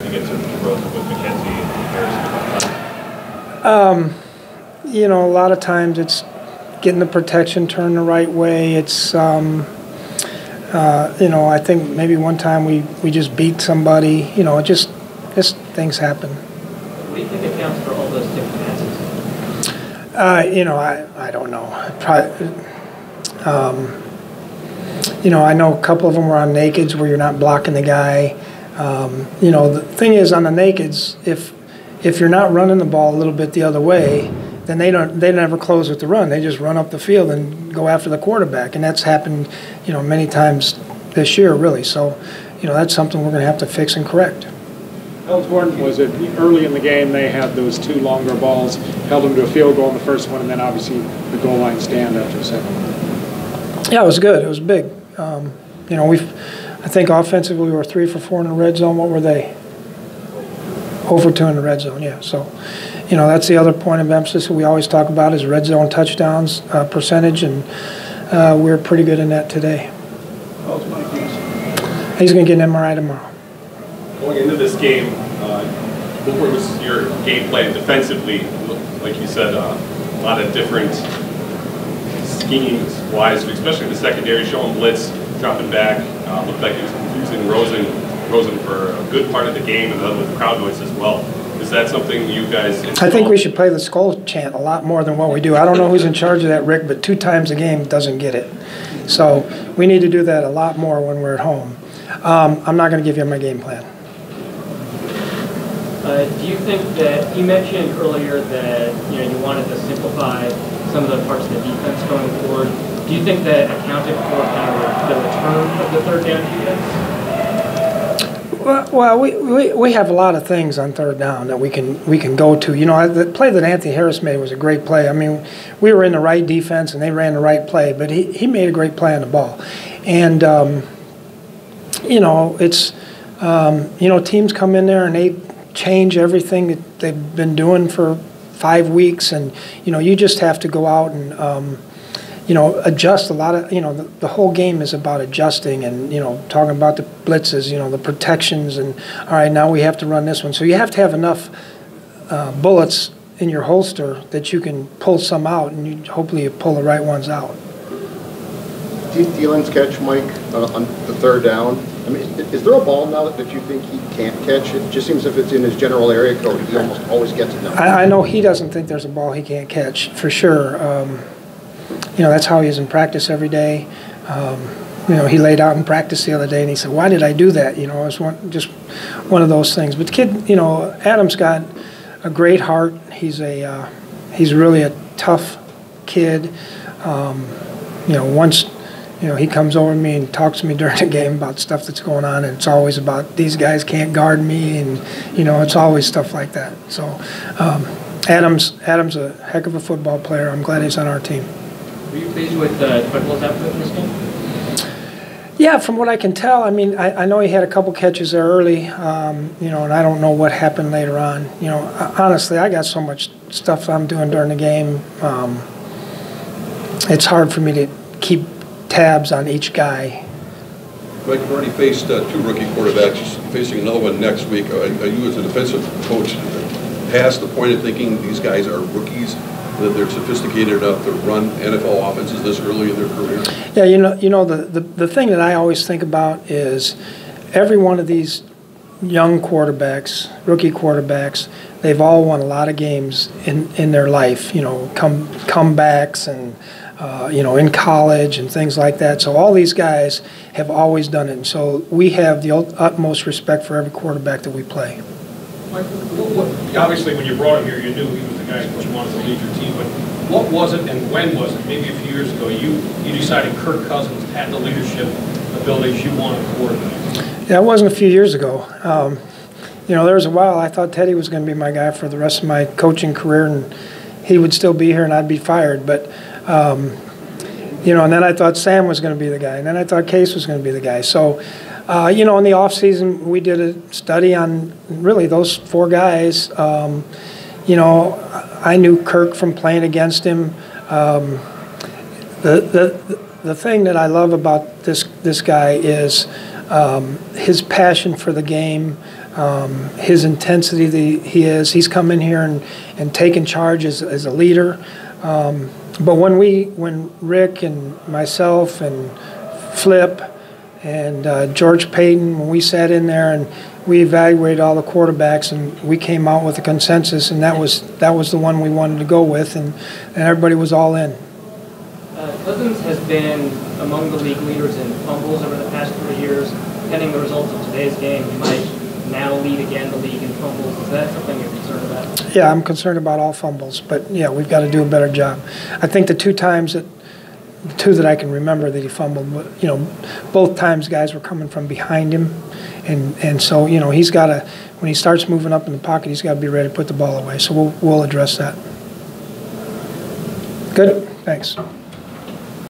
to get to Rosen with McKenzie and Harrison? You know, a lot of times it's getting the protection turned the right way. It's, you know, I think maybe one time we just beat somebody. You know, just things happen. What do you think accounts for all those different passes? You know, I don't know. You know, I know a couple of them were on nakeds where you're not blocking the guy. You know, the thing is on the nakeds, if you're not running the ball a little bit the other way, then they never close with the run. They just run up the field and go after the quarterback, and that's happened, you know, many times this year, really. So, you know, that's something we're going to have to fix and correct. How important was it early in the game? They had those two longer balls, held them to a field goal in the first one, and then obviously the goal line stand after the second one. Yeah, it was good. It was big. You know, I think offensively we were 3 for 4 in the red zone. What were they? Over 2 in the red zone. Yeah. So, you know, that's the other point of emphasis that we always talk about is red zone touchdowns percentage, and we're pretty good in that today. He's going to get an MRI tomorrow. Going into this game, what was your game plan defensively? Like you said, a lot of different schemes-wise, especially the secondary, showing blitz, dropping back. Looked like he was confusing Rosen for a good part of the game, and then with crowd noise as well. Is that something you guys install? I think we should play the skull chant a lot more than what we do. I don't know who's in charge of that, Rick, but 2 times a game doesn't get it. So we need to do that a lot more when we're at home. I'm not going to give you my game plan. Do you think that you mentioned earlier that you wanted to simplify some of the parts of the defense going forward? Do you think that accounted for kind of the return of the third down defense? Well, we have a lot of things on third down that we can go to. You know, the play that Anthony Harris made was a great play. I mean, we were in the right defense and they ran the right play, but he made a great play on the ball. And you know, it's you know, teams come in there and they change everything that they've been doing for 5 weeks, and you know, you just have to go out and you know, adjust a lot of, you know, the whole game is about adjusting and, you know, talking about the blitzes, you know, the protections, and all right, now we have to run this one. So you have to have enough bullets in your holster that you can pull some out, and hopefully you pull the right ones out. Keith Thielen's catch, Mike, on the third down, I mean, is there a ball now that you think he can't catch? It just seems if it's in his general area code, he almost always gets it now. I know he doesn't think there's a ball he can't catch, for sure. You know, that's how he is in practice every day. You know, he laid out in practice the other day and he said, "Why did I do that?" You know, it was just one of those things. But the kid, you know, Adam's got a great heart. He's really a tough kid. You know, once, you know, he comes over to me and talks to me during the game about stuff that's going on, and it's always about these guys can't guard me, and you know, it's always stuff like that. So Adam's a heck of a football player. I'm glad he's on our team. Were you pleased with Quickle's effort in this game? Yeah, from what I can tell, I mean, I know he had a couple catches there early, you know, and I don't know what happened later on. You know, honestly, I got so much stuff I'm doing during the game. It's hard for me to keep tabs on each guy. Mike, you've already faced 2 rookie quarterbacks, facing another one next week. Are you, as a defensive coach, past the point of thinking these guys are rookies, that they're sophisticated enough to run NFL offenses this early in their career? Yeah, you know the thing that I always think about is every one of these young quarterbacks, rookie quarterbacks, they've all won a lot of games in their life. You know, comebacks and you know, in college and things like that. So all these guys have always done it, and so we have the utmost respect for every quarterback that we play. Mike, obviously, when you brought him here, you knew he was the guy that you wanted to lead your team. But what was it, and when was it? Maybe a few years ago, you decided Kirk Cousins had the leadership abilities you wanted to coordinate. Yeah, it wasn't a few years ago. You know, there was a while I thought Teddy was going to be my guy for the rest of my coaching career, and he would still be here, and I'd be fired. But you know, and then I thought Sam was going to be the guy, and then I thought Case was going to be the guy. So. You know, in the off season, we did a study on really those 4 guys. You know, I knew Kirk from playing against him. The thing that I love about this guy is his passion for the game. his intensity that he's come in here and taken charge as a leader. But when Rick and myself and Flip and George Payton, when we sat in there and we evaluated all the quarterbacks, and we came out with a consensus, and that was the one we wanted to go with, and everybody was all in. Cousins has been among the league leaders in fumbles over the past 3 years. Pending the results of today's game, he might now lead again the league in fumbles. Is that something you're concerned about? Yeah, I'm concerned about all fumbles, but yeah, we've got to do a better job. I think the two that I can remember that he fumbled, both times guys were coming from behind him, and so he's got to, when he starts moving up in the pocket, he's got to be ready to put the ball away. So we'll address that. Good, thanks.